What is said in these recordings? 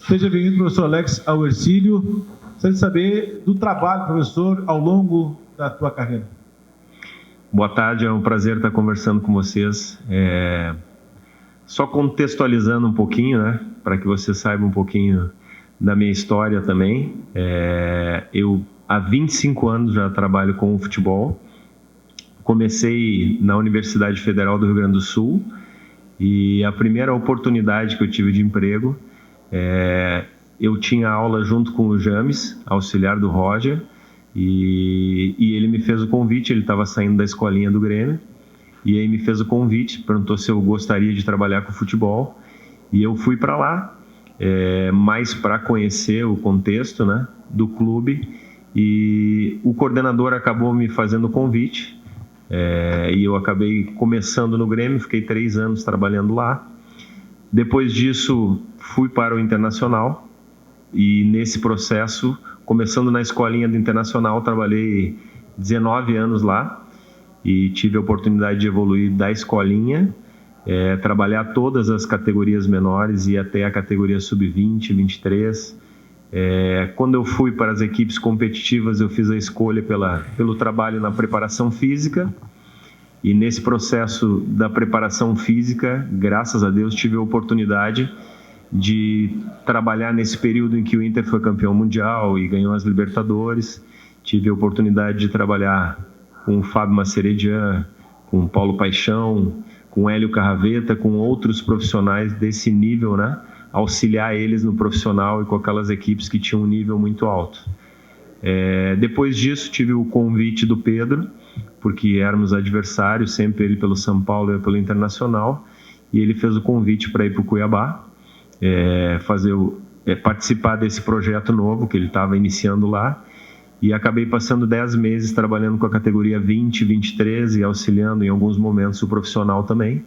Seja bem-vindo, professor Alex, ao Hercílio. Gostaria de saber do trabalho, professor, ao longo da tua carreira. Boa tarde, é um prazer estar conversando com vocês. Só contextualizando um pouquinho, né, para que você saiba um pouquinho da minha história também. Eu, há 25 anos, já trabalho com o futebol. Comecei na Universidade Federal do Rio Grande do Sul e a primeira oportunidade que eu tive de emprego, eu tinha aula junto com o James, auxiliar do Roger, e ele me fez o convite. Ele estava saindo da escolinha do Grêmio e aí me fez o convite, perguntou se eu gostaria de trabalhar com futebol, e eu fui para lá, mais para conhecer o contexto, né, do clube, e o coordenador acabou me fazendo o convite, e eu acabei começando no Grêmio, fiquei 3 anos trabalhando lá. Depois disso fui para o Internacional, e nesse processo, começando na escolinha do Internacional, trabalhei 19 anos lá e tive a oportunidade de evoluir da escolinha, trabalhar todas as categorias menores e até a categoria sub-20, 23. Quando eu fui para as equipes competitivas, eu fiz a escolha pelo trabalho na preparação física, e nesse processo da preparação física, graças a Deus, tive a oportunidade de trabalhar nesse período em que o Inter foi campeão mundial e ganhou as Libertadores. Tive a oportunidade de trabalhar com o Fábio Masseredian, com o Paulo Paixão, com o Hélio Carraveta, com outros profissionais desse nível, né? Auxiliar eles no profissional e com aquelas equipes que tinham um nível muito alto. Depois disso, tive o convite do Pedro, porque éramos adversários, sempre ele pelo São Paulo e eu pelo Internacional, e ele fez o convite para ir para o Cuiabá, participar desse projeto novo que ele estava iniciando lá, e acabei passando 10 meses trabalhando com a categoria 20, 23 e auxiliando em alguns momentos o profissional também,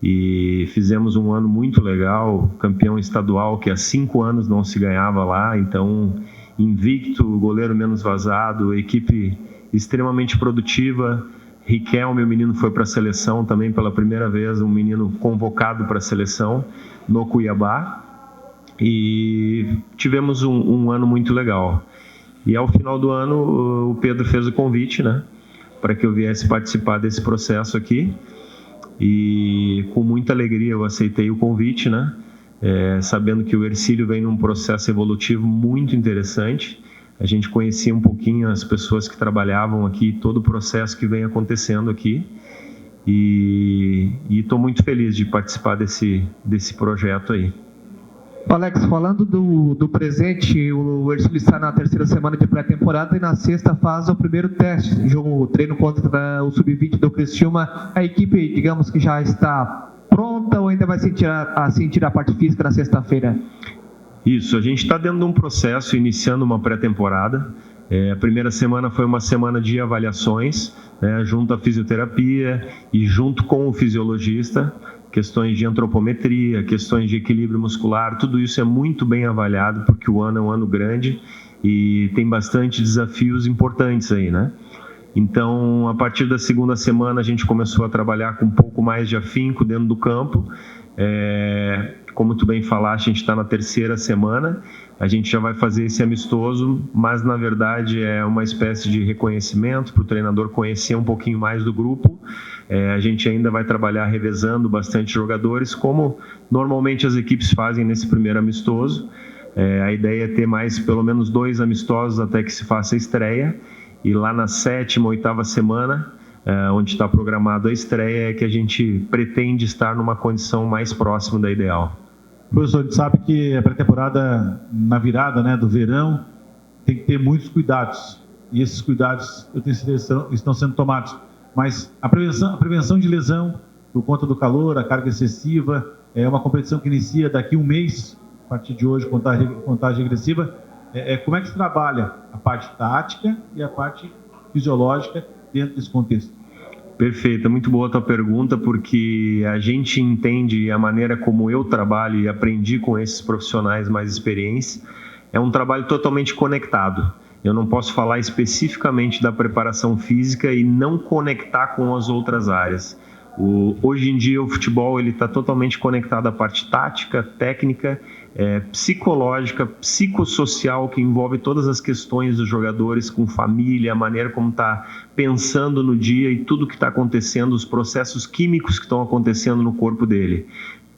e fizemos um ano muito legal, campeão estadual que há 5 anos não se ganhava lá, então invicto, goleiro menos vazado, equipe extremamente produtiva. Riquelme, o menino, foi para a seleção também pela primeira vez, um menino convocado para a seleção no Cuiabá, e tivemos um ano muito legal. E ao final do ano o Pedro fez o convite, né, para que eu viesse participar desse processo aqui, e com muita alegria eu aceitei o convite, né, sabendo que o Hercílio vem num processo evolutivo muito interessante. A gente conhecia um pouquinho as pessoas que trabalhavam aqui, todo o processo que vem acontecendo aqui, e estou muito feliz de participar desse projeto aí. Alex, falando do presente, o Hercílio está na 3ª semana de pré-temporada e na 6ª faz o primeiro teste, treino contra o Sub-20 do Criciúma. A equipe, digamos que já está pronta ou ainda vai sentir a parte física na sexta-feira? Isso, a gente está dentro de um processo, iniciando uma pré-temporada. A primeira semana foi uma semana de avaliações, né, junto à fisioterapia e junto com o fisiologista, questões de antropometria, questões de equilíbrio muscular, tudo isso é muito bem avaliado, porque o ano é um ano grande e tem bastante desafios importantes aí, né? Então, a partir da segunda semana, a gente começou a trabalhar com um pouco mais de afinco dentro do campo. Como tu bem falaste, a gente está na 3ª semana, a gente já vai fazer esse amistoso, mas na verdade é uma espécie de reconhecimento para o treinador conhecer um pouquinho mais do grupo. A gente ainda vai trabalhar revezando bastante jogadores, como normalmente as equipes fazem nesse primeiro amistoso. A ideia é ter mais pelo menos 2 amistosos até que se faça a estreia, e lá na 7ª, 8ª semana, onde está programado a estreia, é que a gente pretende estar numa condição mais próxima da ideal. Professor, a gente sabe que a pré-temporada, na virada, né, do verão, tem que ter muitos cuidados, e esses cuidados, eu tenho certeza, estão sendo tomados, mas a prevenção de lesão por conta do calor, a carga excessiva, é uma competição que inicia daqui um mês, a partir de hoje, contagem regressiva. Como é que se trabalha a parte tática e a parte fisiológica dentro desse contexto? Perfeito, é muito boa a tua pergunta, porque a gente entende a maneira como eu trabalho e aprendi com esses profissionais mais experientes, é um trabalho totalmente conectado. Eu não posso falar especificamente da preparação física e não conectar com as outras áreas. Hoje em dia o futebol está totalmente conectado à parte tática, técnica, psicológica, psicossocial, que envolve todas as questões dos jogadores com família, a maneira como está pensando no dia e tudo que está acontecendo, os processos químicos que estão acontecendo no corpo dele.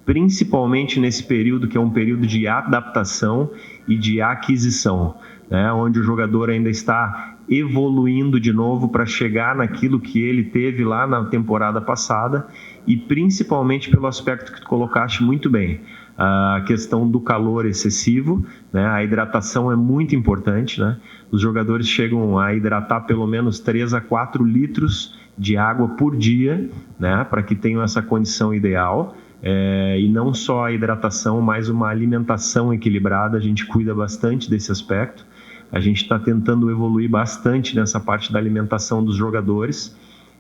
Principalmente nesse período que é um período de adaptação e de aquisição, né? Onde o jogador ainda está evoluindo de novo para chegar naquilo que ele teve lá na temporada passada, e principalmente pelo aspecto que tu colocaste muito bem, a questão do calor excessivo, né? A hidratação é muito importante, né? Os jogadores chegam a hidratar pelo menos 3 a 4 litros de água por dia, né? Para que tenham essa condição ideal. E não só a hidratação, mas uma alimentação equilibrada. A gente cuida bastante desse aspecto. A gente está tentando evoluir bastante nessa parte da alimentação dos jogadores,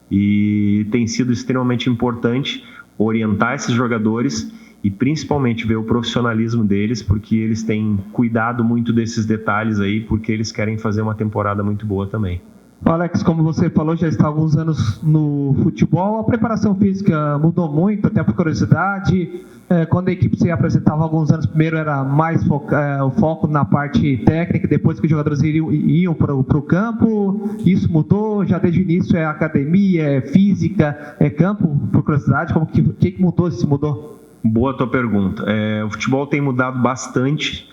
e tem sido extremamente importante orientar esses jogadores e principalmente ver o profissionalismo deles, porque eles têm cuidado muito desses detalhes aí, porque eles querem fazer uma temporada muito boa também. Alex, como você falou, já está há alguns anos no futebol. A preparação física mudou muito, até por curiosidade. Quando a equipe se apresentava há alguns anos, primeiro era mais o foco na parte técnica, depois que os jogadores iam para o campo. Isso mudou? Já desde o início é academia, é física, é campo? Por curiosidade, como que mudou, se mudou? Boa tua pergunta. O futebol tem mudado bastante.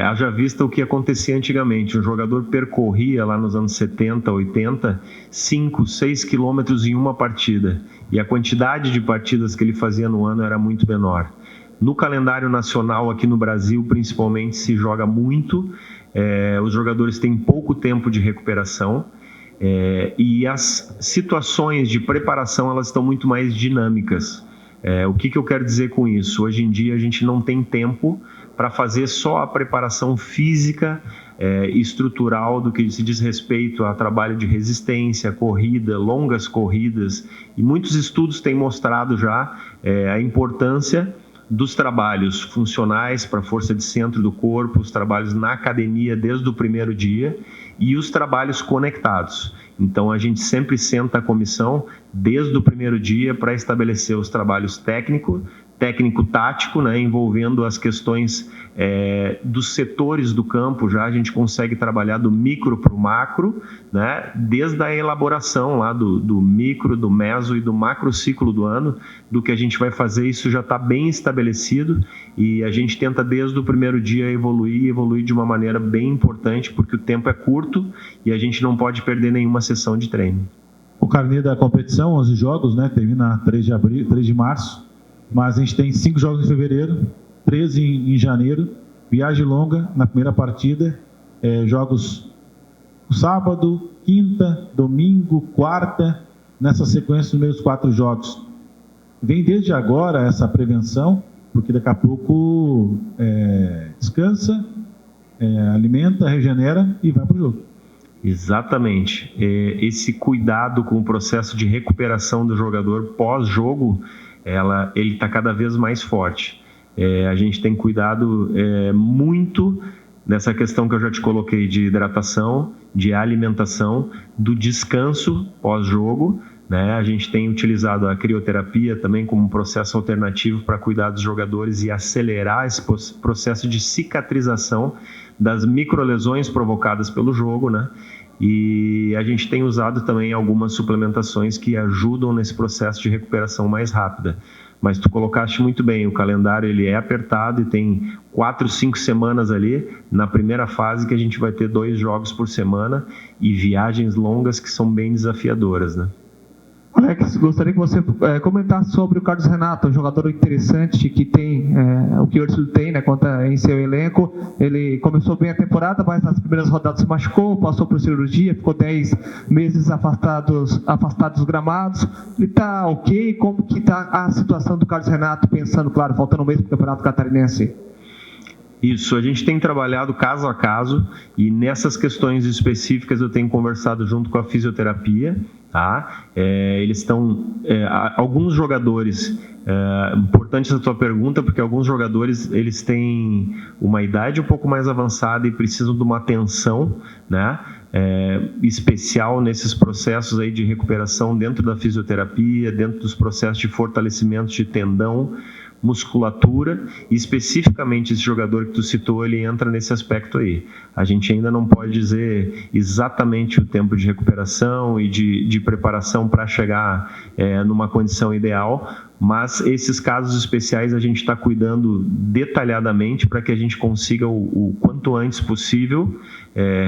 Haja vista o que acontecia antigamente. Um jogador percorria lá nos anos 70, 80, 5, 6 quilômetros em uma partida, e a quantidade de partidas que ele fazia no ano era muito menor. No calendário nacional aqui no Brasil, principalmente, se joga muito, os jogadores têm pouco tempo de recuperação, e as situações de preparação elas estão muito mais dinâmicas. O que eu quero dizer com isso? Hoje em dia a gente não tem tempo para fazer só a preparação física e estrutural do que se diz respeito a trabalho de resistência, corrida, longas corridas, e muitos estudos têm mostrado já a importância dos trabalhos funcionais para a força de centro do corpo, os trabalhos na academia desde o primeiro dia e os trabalhos conectados. Então a gente sempre senta a comissão desde o primeiro dia para estabelecer os trabalhos técnico-tático, né, envolvendo as questões dos setores do campo. Já a gente consegue trabalhar do micro para o macro, né, desde a elaboração lá do micro, do meso e do macro ciclo do ano, do que a gente vai fazer. Isso já está bem estabelecido, e a gente tenta desde o primeiro dia evoluir de uma maneira bem importante, porque o tempo é curto e a gente não pode perder nenhuma sessão de treino. O carnê da competição, 11 jogos, né, termina 3 de março, mas a gente tem 5 jogos em fevereiro, 13 em janeiro, viagem longa na primeira partida, jogos sábado, quinta, domingo, quarta, nessa sequência dos meus 4 jogos. Vem desde agora essa prevenção, porque daqui a pouco descansa, alimenta, regenera e vai para o jogo. Exatamente. Esse cuidado com o processo de recuperação do jogador pós-jogo, ele está cada vez mais forte. A gente tem cuidado muito nessa questão que eu já te coloquei, de hidratação, de alimentação, do descanso pós-jogo, né? A gente tem utilizado a crioterapia também como um processo alternativo para cuidar dos jogadores e acelerar esse processo de cicatrização das microlesões provocadas pelo jogo, né? E a gente tem usado também algumas suplementações que ajudam nesse processo de recuperação mais rápida. Mas tu colocaste muito bem, o calendário ele é apertado e tem 4, 5 semanas ali na primeira fase, que a gente vai ter 2 jogos por semana e viagens longas que são bem desafiadoras, né? Alex, gostaria que você comentasse sobre o Carlos Renato, um jogador interessante que tem o que o Ursul tem, né, conta em seu elenco. Ele começou bem a temporada, mas nas primeiras rodadas se machucou, passou por cirurgia, ficou 10 meses afastado dos gramados. Ele está ok? Como que está a situação do Carlos Renato, pensando, claro, faltando um mês para o Campeonato Catarinense? Isso, a gente tem trabalhado caso a caso, e nessas questões específicas eu tenho conversado junto com a fisioterapia, tá? Eles estão, alguns jogadores, importante essa tua pergunta, porque alguns jogadores eles têm uma idade um pouco mais avançada e precisam de uma atenção, né? especial nesses processos aí de recuperação dentro da fisioterapia, dentro dos processos de fortalecimento de tendão, musculatura, e especificamente esse jogador que tu citou, ele entra nesse aspecto aí. A gente ainda não pode dizer exatamente o tempo de recuperação e de preparação para chegar numa condição ideal, mas esses casos especiais a gente está cuidando detalhadamente para que a gente consiga o quanto antes possível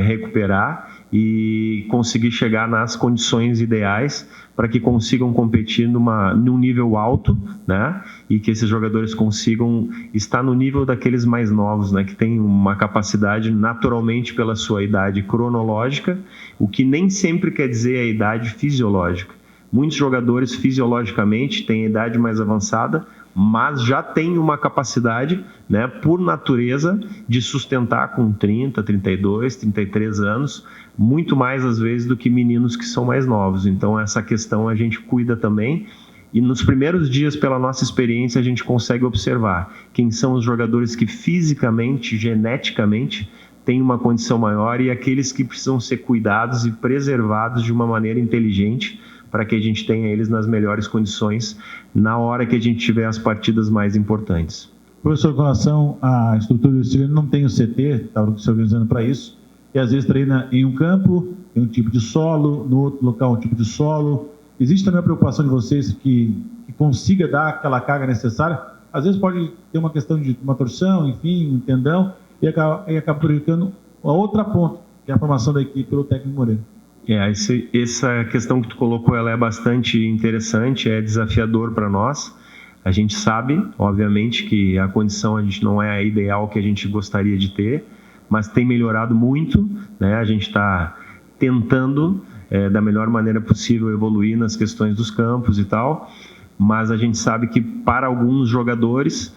recuperar e conseguir chegar nas condições ideais para que consigam competir num nível alto, né? E que esses jogadores consigam estar no nível daqueles mais novos, né? Que tem uma capacidade naturalmente pela sua idade cronológica, o que nem sempre quer dizer a idade fisiológica. Muitos jogadores fisiologicamente têm a idade mais avançada, mas já têm uma capacidade, né, por natureza, de sustentar com 30, 32, 33 anos, muito mais às vezes do que meninos que são mais novos. Então essa questão a gente cuida também, e nos primeiros dias, pela nossa experiência, a gente consegue observar quem são os jogadores que fisicamente, geneticamente, têm uma condição maior e aqueles que precisam ser cuidados e preservados de uma maneira inteligente, para que a gente tenha eles nas melhores condições na hora que a gente tiver as partidas mais importantes. Professor, com relação à estrutura do Estilo, não tem o CT, está se organizando para isso, e às vezes treina em um campo, em um tipo de solo, no outro local um tipo de solo. Existe também a preocupação de vocês que consiga dar aquela carga necessária? Às vezes pode ter uma questão de uma torção, enfim, um tendão, e acaba prejudicando a outra ponta, que é a formação da equipe pelo técnico Moreira. Essa questão que tu colocou, ela é bastante interessante, é desafiador para nós. A gente sabe, obviamente, que a condição a gente não é a ideal que a gente gostaria de ter, mas tem melhorado muito, né? A gente está tentando, da melhor maneira possível, evoluir nas questões dos campos e tal, mas a gente sabe que para alguns jogadores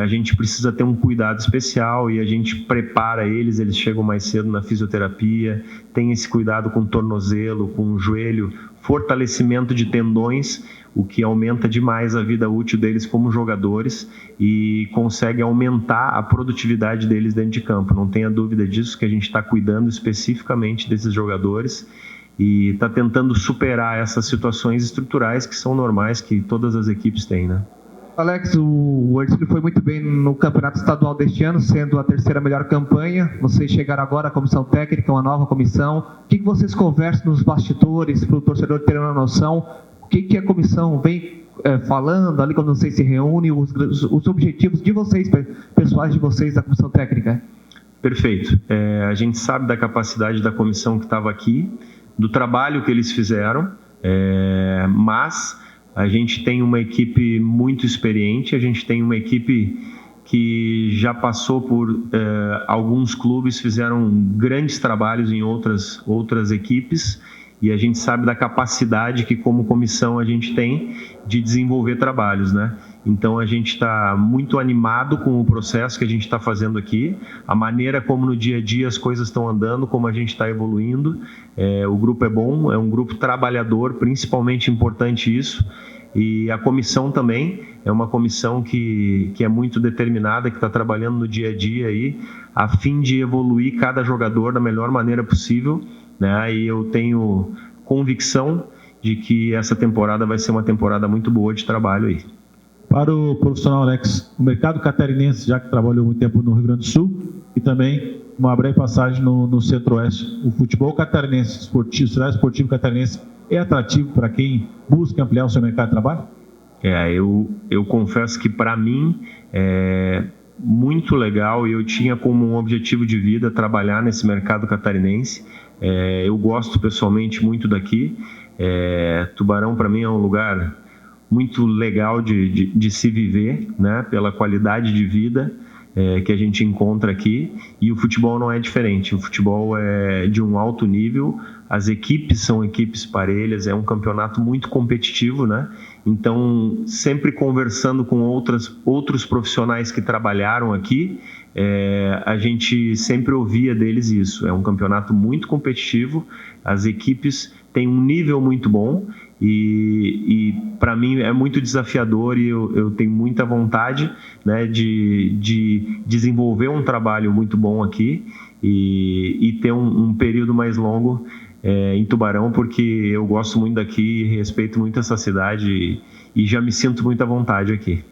a gente precisa ter um cuidado especial e a gente prepara eles chegam mais cedo na fisioterapia, tem esse cuidado com o tornozelo, com o joelho, fortalecimento de tendões, o que aumenta demais a vida útil deles como jogadores e consegue aumentar a produtividade deles dentro de campo. Não tenha dúvida disso, que a gente está cuidando especificamente desses jogadores e está tentando superar essas situações estruturais que são normais, que todas as equipes têm, né? Alex, o Ercílio foi muito bem no campeonato estadual deste ano, sendo a terceira melhor campanha. Vocês chegaram agora à comissão técnica, uma nova comissão. O que vocês conversam nos bastidores para o torcedor ter uma noção? O que a comissão vem falando ali quando vocês se reúnem, os objetivos de vocês, pessoais de vocês da comissão técnica? Perfeito. A gente sabe da capacidade da comissão que estava aqui, do trabalho que eles fizeram, mas a gente tem uma equipe muito experiente, a gente tem uma equipe que já passou por alguns clubes, fizeram grandes trabalhos em outras equipes, e a gente sabe da capacidade que como comissão a gente tem de desenvolver trabalhos, né? Então a gente está muito animado com o processo que a gente está fazendo aqui, a maneira como no dia a dia as coisas estão andando, como a gente está evoluindo. O grupo é bom, é um grupo trabalhador, principalmente importante isso, e a comissão também é uma comissão que é muito determinada, que está trabalhando no dia a dia aí, a fim de evoluir cada jogador da melhor maneira possível, né? E eu tenho convicção de que essa temporada vai ser uma temporada muito boa de trabalho aí. Para o profissional Alex, o mercado catarinense, já que trabalhou muito tempo no Rio Grande do Sul, e também uma breve passagem no Centro-Oeste, o futebol catarinense, esportivo catarinense, é atrativo para quem busca ampliar o seu mercado de trabalho? Eu confesso que para mim é muito legal e eu tinha como um objetivo de vida trabalhar nesse mercado catarinense. Eu gosto pessoalmente muito daqui. Tubarão para mim é um lugar muito legal de se viver, né? Pela qualidade de vida que a gente encontra aqui, e o futebol não é diferente. O futebol é de um alto nível, as equipes são equipes parelhas, é um campeonato muito competitivo, né? Então, sempre conversando com outros profissionais que trabalharam aqui, a gente sempre ouvia deles isso. É um campeonato muito competitivo, as equipes têm um nível muito bom, e para mim é muito desafiador, e eu tenho muita vontade, né, de desenvolver um trabalho muito bom aqui e ter um período mais longo em Tubarão, porque eu gosto muito daqui, respeito muito essa cidade e já me sinto muito à vontade aqui.